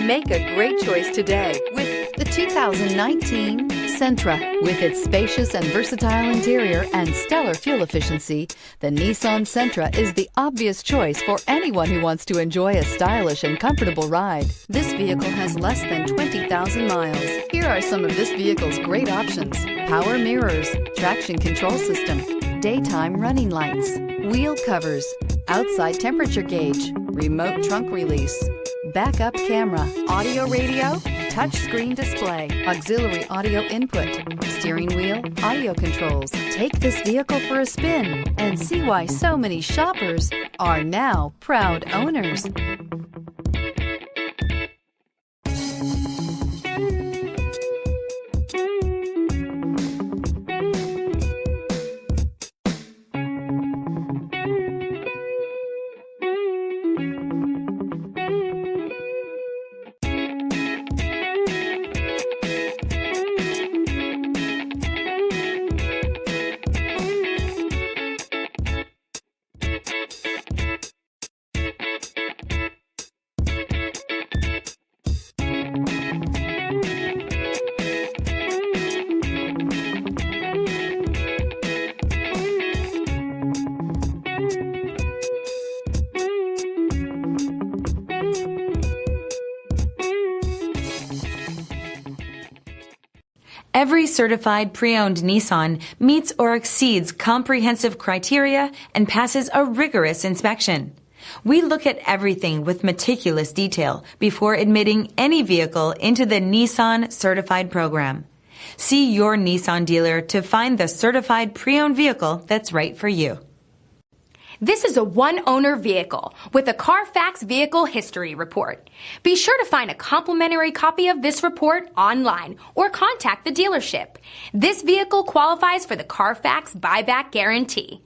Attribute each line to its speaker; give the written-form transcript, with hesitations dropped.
Speaker 1: Make a great choice today with the 2019 Sentra. With its spacious and versatile interior and stellar fuel efficiency, the Nissan Sentra is the obvious choice for anyone who wants to enjoy a stylish and comfortable ride. This vehicle has less than 20,000 miles. Here are some of this vehicle's great options: power mirrors, traction control system, daytime running lights, wheel covers, outside temperature gauge, remote trunk release, backup camera, audio radio, touchscreen display, auxiliary audio input, steering wheel audio controls. Take this vehicle for a spin and see why so many shoppers are now proud owners.
Speaker 2: Every certified pre-owned Nissan meets or exceeds comprehensive criteria and passes a rigorous inspection. We look at everything with meticulous detail before admitting any vehicle into the Nissan Certified Program. See your Nissan dealer to find the certified pre-owned vehicle that's right for you.
Speaker 3: This is a one-owner vehicle with a Carfax Vehicle History Report. Be sure to find a complimentary copy of this report online or contact the dealership. This vehicle qualifies for the Carfax Buyback Guarantee.